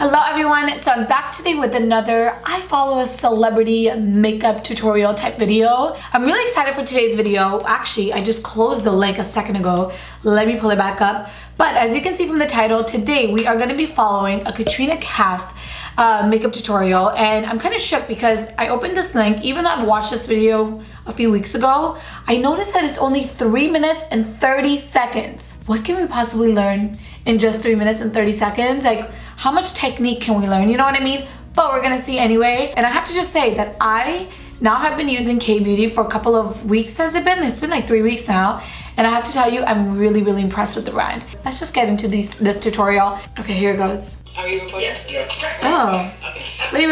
Hello everyone, so I'm back today with another I follow a celebrity makeup tutorial type video. I'm really excited for today's video. Actually, I just closed the link a second ago. Let me pull it back up. But as you can see from the title, today we are going to be following a Katrina Kaif makeup tutorial, and I'm kind of shook because I opened this link. Even though I've watched this video a few weeks ago, I noticed that it's only 3 minutes and 30 seconds. What can we possibly learn in just 3 minutes and 30 seconds? Like, how much technique can we learn? You know what I mean? But we're gonna see anyway. And I have to just say that I now have been using K-Beauty for a couple of weeks. Has it been? It's been like 3 weeks now. And I have to tell you, I'm really impressed with the brand. Let's just get into this tutorial. Okay, here it goes. Are you recording? Yes. Yeah. Oh. Okay.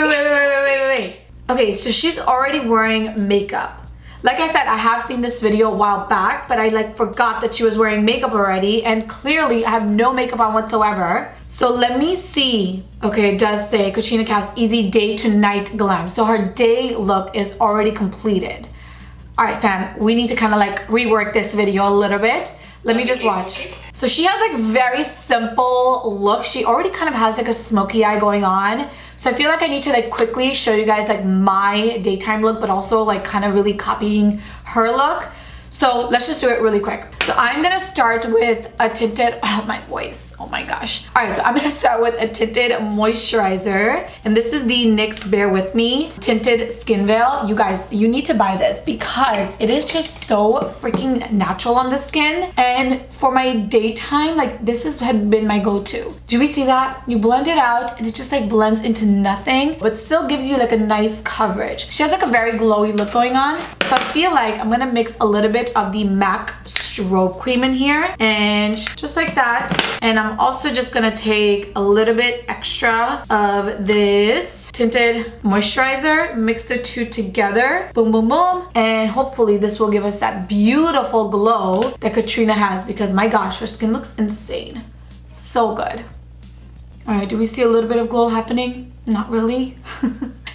Wait. Okay, so she's already wearing makeup. Like I said, I have seen this video a while back, but I forgot that she was wearing makeup already, and clearly I have no makeup on whatsoever. So let me see. Okay, it does say Katrina Kaif's Easy Day to Night Glam. So her day look is already completed. All right, fam, we need to kind of rework this video a little bit. Let me just watch. So she has very simple look. She already kind of has a smoky eye going on. So I feel like I need to quickly show you guys my daytime look, but also kind of really copying her look. So let's just do it really quick. So I'm gonna start with a tinted, oh my voice, oh my gosh. All right, so I'm gonna start with a tinted moisturizer. And this is the NYX Bear With Me Tinted Skin Veil. You guys, you need to buy this because it is just so freaking natural on the skin. And for my daytime, this has been my go-to. Do we see that? You blend it out and it just blends into nothing, but still gives you a nice coverage. She has a very glowy look going on. So I feel like I'm gonna mix a little bit of the MAC Strobe cream in here, and just like that. And I'm also just gonna take a little bit extra of this tinted moisturizer, mix the two together, boom boom boom, and hopefully this will give us that beautiful glow that Katrina has, because my gosh, her skin looks insane. So good. All right, do we see a little bit of glow happening? Not really.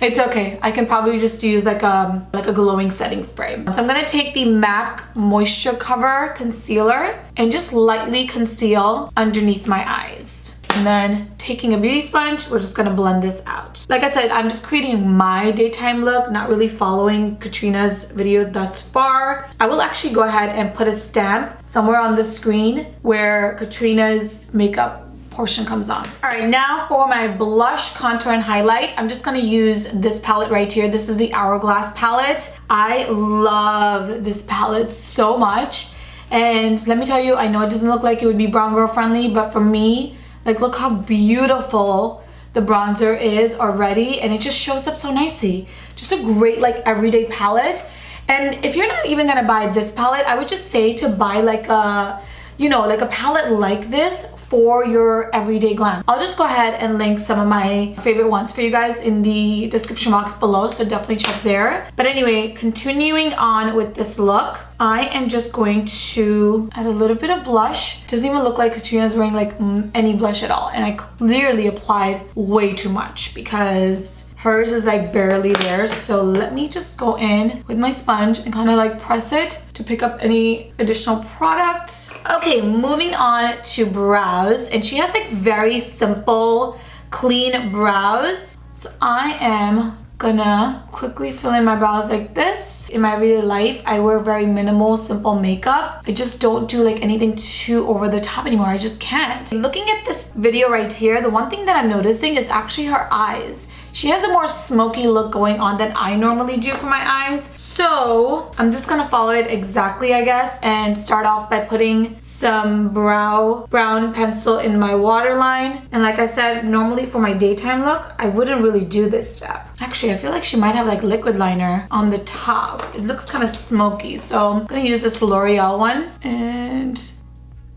It's okay. I can probably just use a glowing setting spray. So I'm gonna take the MAC Moisture Cover Concealer and just lightly conceal underneath my eyes. And then taking a beauty sponge, we're just gonna blend this out. Like I said, I'm just creating my daytime look, not really following Katrina's video thus far. I will actually go ahead and put a stamp somewhere on the screen where Katrina's makeup portion comes on. All right, now for my blush, contour, and highlight, I'm just gonna use this palette right here. This is the Hourglass palette. I love this palette so much. And let me tell you, I know it doesn't look like it would be brown girl friendly, but for me, look how beautiful the bronzer is already, and it just shows up so nicely. Just a great everyday palette. And if you're not even gonna buy this palette, I would just say to buy a palette like this for your everyday glam. I'll just go ahead and link some of my favorite ones for you guys in the description box below, so definitely check there. But anyway, continuing on with this look, I am just going to add a little bit of blush. Doesn't even look like Katrina's wearing any blush at all, and I clearly applied way too much because hers is barely there. So let me just go in with my sponge and kind of press it to pick up any additional product. Okay, moving on to brows. And she has very simple, clean brows. So I am gonna quickly fill in my brows like this. In my everyday life, I wear very minimal, simple makeup. I just don't do anything too over the top anymore. I just can't. Looking at this video right here, the one thing that I'm noticing is actually her eyes. She has a more smoky look going on than I normally do for my eyes. So I'm just gonna follow it exactly, I guess, and start off by putting some brown pencil in my waterline. And like I said, normally for my daytime look, I wouldn't really do this step. Actually, I feel like she might have liquid liner on the top. It looks kind of smoky. So I'm gonna use this L'Oreal one and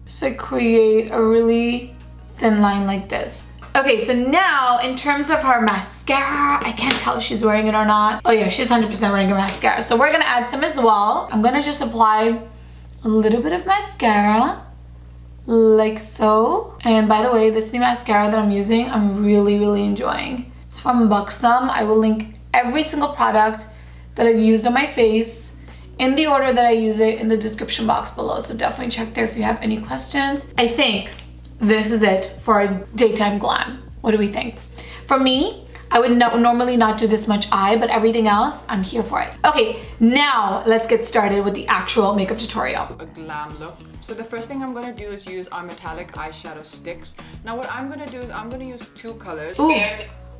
just create a really thin line like this. Okay, so now in terms of her mascara, I can't tell if she's wearing it or not. Oh yeah, she's 100% wearing a mascara. So we're gonna add some as well. I'm gonna just apply a little bit of mascara, like so. And by the way, this new mascara that I'm using, I'm really enjoying. It's from Buxom. I will link every single product that I've used on my face in the order that I use it in the description box below. So definitely check there if you have any questions. I think this is it for a daytime glam. What do we think? For me, I would normally not do this much eye, but everything else, I'm here for it. Okay, now let's get started with the actual makeup tutorial. A glam look. So the first thing I'm going to do is use our metallic eyeshadow sticks. Now what I'm going to do is I'm going to use 2 colors. Ooh.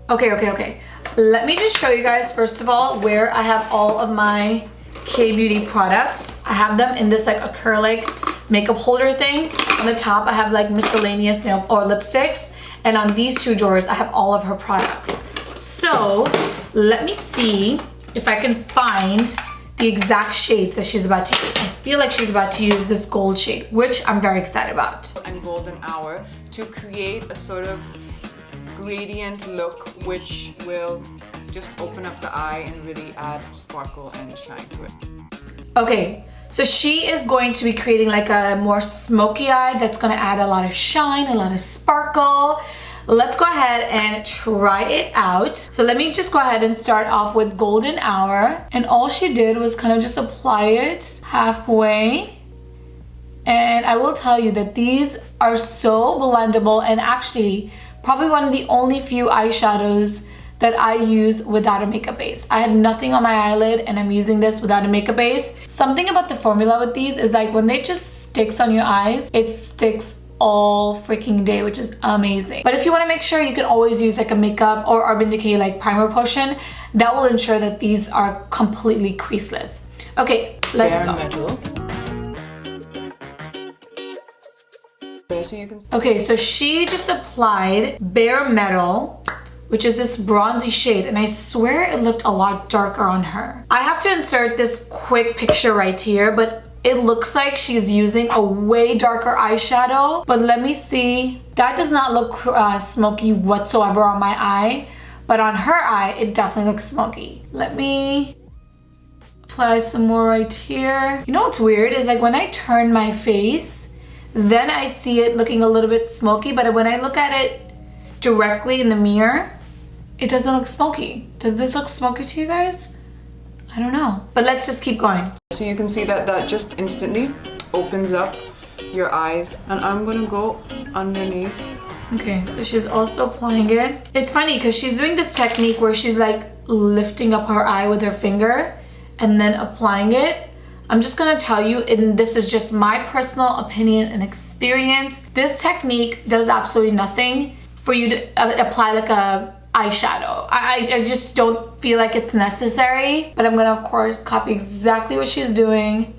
Okay. Let me just show you guys, first of all, where I have all of my K-beauty products. I have them in this like acrylic makeup holder thing. On the top, I have like miscellaneous nail or lipsticks. And on these 2 drawers, I have all of her products. So let me see if I can find the exact shades that she's about to use. I feel like she's about to use this gold shade, which I'm very excited about. And golden hour to create a sort of gradient look, which will just open up the eye and really add sparkle and shine to it. Okay, so she is going to be creating like a more smoky eye that's gonna add a lot of shine, a lot of sparkle. Let's go ahead and try it out. So let me just go ahead and start off with Golden Hour. And all she did was kind of just apply it halfway. And I will tell you that these are so blendable, and actually probably one of the only few eyeshadows that I use without a makeup base. I had nothing on my eyelid and I'm using this without a makeup base. Something about the formula with these is like when they just sticks on your eyes, it sticks all freaking day, which is amazing. But if you want to make sure, you can always use like a makeup or Urban Decay like primer potion. That will ensure that these are completely creaseless. Okay, let's go. Okay, so she just applied Bare Metal, which is this bronzy shade, and I swear it looked a lot darker on her. I have to insert this quick picture right here, but it looks like she's using a way darker eyeshadow. But let me see. That does not look smoky whatsoever on my eye, but on her eye, it definitely looks smoky. Let me apply some more right here. You know what's weird is like when I turn my face, then I see it looking a little bit smoky, but when I look at it directly in the mirror, it doesn't look smoky. Does this look smoky to you guys? I don't know, but let's just keep going. So you can see that that just instantly opens up your eyes, and I'm gonna go underneath. Okay, so she's also applying it. It's funny because she's doing this technique where she's like lifting up her eye with her finger and then applying it. I'm just gonna tell you, and this is just my personal opinion and experience, this technique does absolutely nothing for you to apply like a eyeshadow. I just don't feel like it's necessary, but I'm gonna of course copy exactly what she's doing.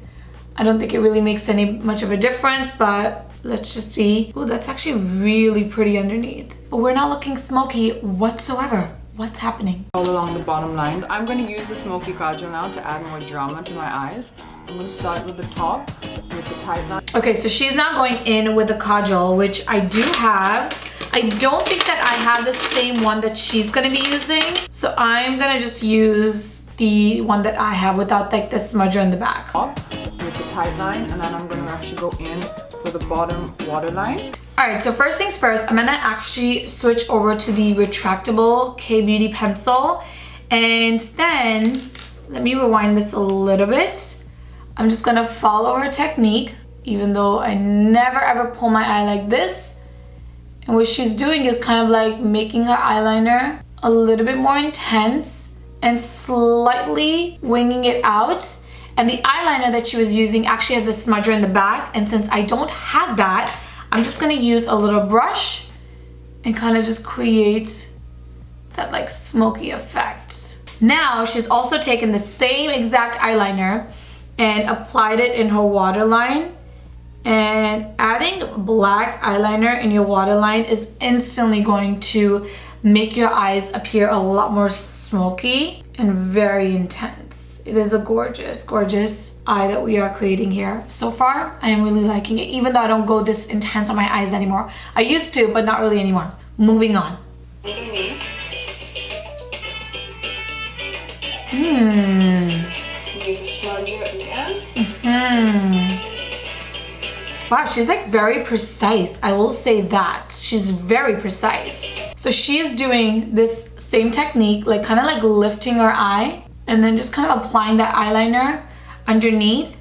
I don't think it really makes much of a difference, but let's just see. Oh, that's actually really pretty underneath, but we're not looking smoky whatsoever. What's happening? All along the bottom line. I'm going to use the smoky kajal now to add more drama to my eyes. I'm going to start with the top, with the tight line. Okay, so she's now going in with the kajal, which I do have. I don't think that I have the same one that she's going to be using. So I'm going to just use the one that I have without like the smudger in the back. Top, with the tight line, and then I'm going to actually go in for the bottom waterline. Alright, so first things first, I'm gonna actually switch over to the retractable K-Beauty pencil, and then let me rewind this a little bit. I'm just gonna follow her technique, even though I never ever pull my eye like this. And what she's doing is kind of like making her eyeliner a little bit more intense and slightly winging it out. And the eyeliner that she was using actually has a smudger in the back, and since I don't have that, I'm just gonna use a little brush and kind of just create that like smoky effect. Now she's also taken the same exact eyeliner and applied it in her waterline, and adding black eyeliner in your waterline is instantly going to make your eyes appear a lot more smoky and very intense. It is a gorgeous, gorgeous eye that we are creating here. So far, I am really liking it, even though I don't go this intense on my eyes anymore. I used to, but not really anymore. Moving on. Use a smudger again. Wow, she's like very precise. I will say that. She's very precise. So she's doing this same technique, like kind of like lifting her eye, and then just kind of applying that eyeliner underneath.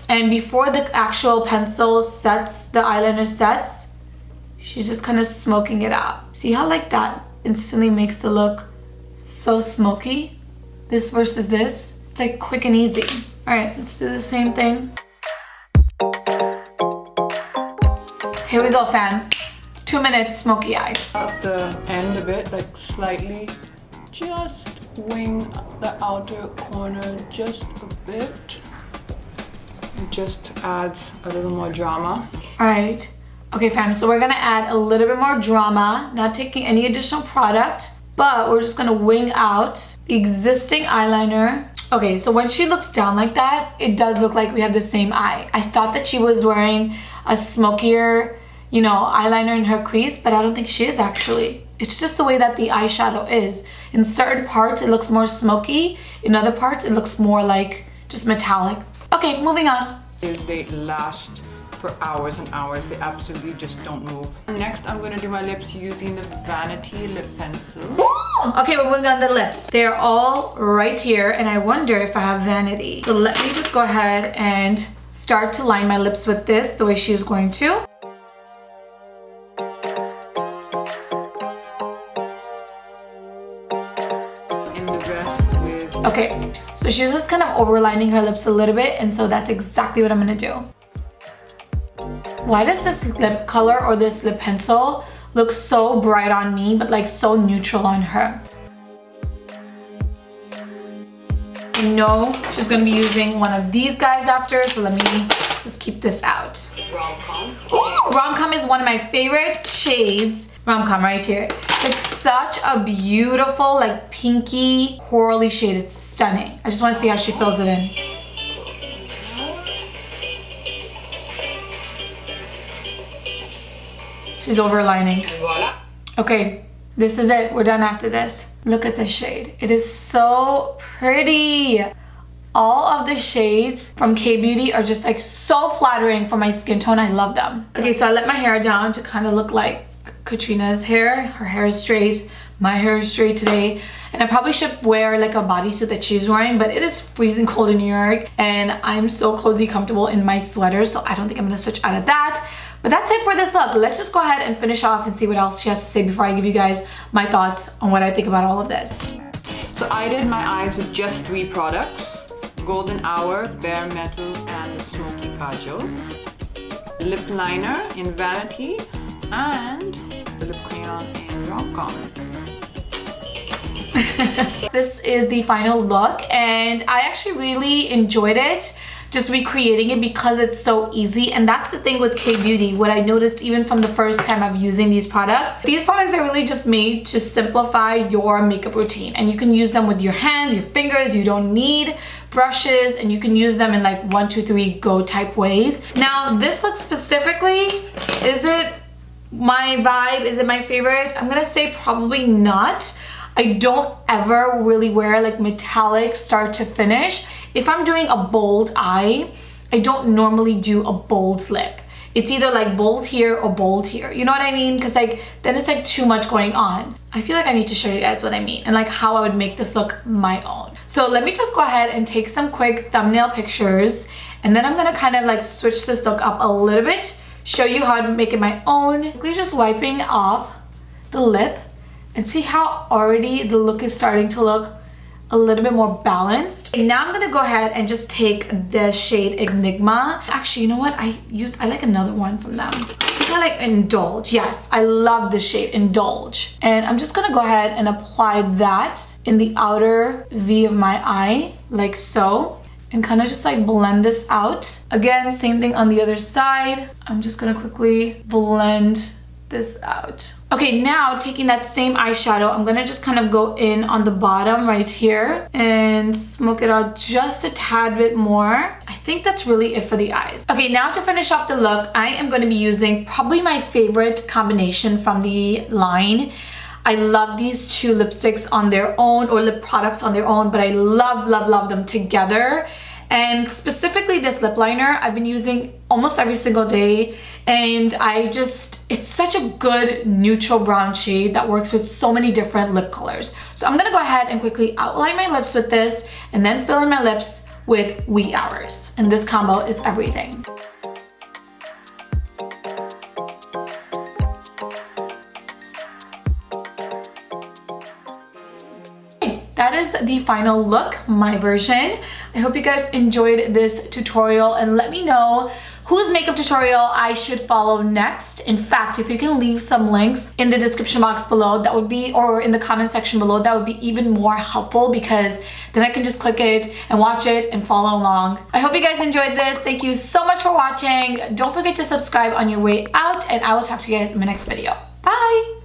And before the actual pencil sets, the eyeliner sets, she's just kind of smoking it out. See how like that instantly makes the look so smoky? This versus this. It's like quick and easy. All right, let's do the same thing. Here we go, fam. 2 minutes smoky eye. At the end of it, like slightly, just wing the outer corner just a bit. It just adds a little more drama. All right. Okay, fam, so we're gonna add a little bit more drama, not taking any additional product, but we're just gonna wing out the existing eyeliner. Okay, so when she looks down like that, it does look like we have the same eye. I thought that she was wearing a smokier, you know, eyeliner in her crease, but I don't think she is actually. It's just the way that the eyeshadow is. In certain parts, it looks more smoky. In other parts, it looks more like just metallic. Okay, moving on. They last for hours and hours. They absolutely just don't move. Next, I'm gonna do my lips using the Vanity lip pencil. Ooh! Okay, we're moving on to the lips. They're all right here, and I wonder if I have Vanity. So let me just go ahead and start to line my lips with this the way she's going to. And the rest with... Okay, so she's just kind of overlining her lips a little bit, and so that's exactly what I'm gonna do. Why does this lip color or this lip pencil look so bright on me, but like so neutral on her? I know she's gonna be using one of these guys after, so let me just keep this out. Rom-com. Ooh, rom-com is one of my favorite shades. Rom-com right here. It's such a beautiful, like pinky, corally shade. It's stunning. I just want to see how she fills it in. She's overlining. Voila. Okay, this is it. We're done after this. Look at the shade. It is so pretty. All of the shades from K-Beauty are just like so flattering for my skin tone. I love them. Okay, so I let my hair down to kind of look like Katrina's hair. Her hair is straight. My hair is straight today. And I probably should wear like a bodysuit that she's wearing, but it is freezing cold in New York and I'm so cozy comfortable in my sweater, so I don't think I'm gonna switch out of that. But that's it for this look. Let's just go ahead and finish off and see what else she has to say before I give you guys my thoughts on what I think about all of this. So I did my eyes with just 3 products. Golden Hour, Bare Metal, and the Smoky Kajal. Lip liner in Vanity, and the lip crayon in Rom-Com. This is the final look, and I actually really enjoyed it. Just recreating it because it's so easy, and that's the thing with K-Beauty. What I noticed even from the first time of using these products are really just made to simplify your makeup routine, and you can use them with your hands, your fingers. You don't need brushes, and you can use them in like 1, 2, 3 go type ways. Now this look specifically, is it my vibe? Is it my favorite? I'm gonna say probably not. I don't ever really wear like metallic start to finish. If I'm doing a bold eye, I don't normally do a bold lip. It's either like bold here or bold here. You know what I mean? Because like then it's like too much going on. I feel like I need to show you guys what I mean and like how I would make this look my own. So let me just go ahead and take some quick thumbnail pictures, and then I'm gonna kind of like switch this look up a little bit, show you how to make it my own. Quickly just wiping off the lip, and see how already the look is starting to look a little bit more balanced. And now I'm gonna go ahead and just take the shade Enigma. Actually, you know what? I like another one from them. I think I like Indulge. Yes, I love the shade Indulge. And I'm just gonna go ahead and apply that in the outer V of my eye, like so. And kind of just like blend this out. Again, same thing on the other side. I'm just gonna quickly blend this out. Okay, now taking that same eyeshadow, I'm gonna just kind of go in on the bottom right here and smoke it out just a tad bit more. I think that's really it for the eyes. Okay, now to finish off the look, I am gonna be using probably my favorite combination from the line. I love these 2 lipsticks on their own, or lip products on their own, but I love, love, love them together. And specifically this lip liner, I've been using almost every single day, and it's such a good neutral brown shade that works with so many different lip colors. So I'm gonna go ahead and quickly outline my lips with this, and then fill in my lips with Wee Hours. And this combo is everything. that is the final look, my version. I hope you guys enjoyed this tutorial, and let me know whose makeup tutorial I should follow next. In fact, if you can leave some links in the description box below, that would be, or in the comment section below, that would be even more helpful, because then I can just click it and watch it and follow along. I hope you guys enjoyed this. Thank you so much for watching. Don't forget to subscribe on your way out, and I will talk to you guys in my next video. Bye!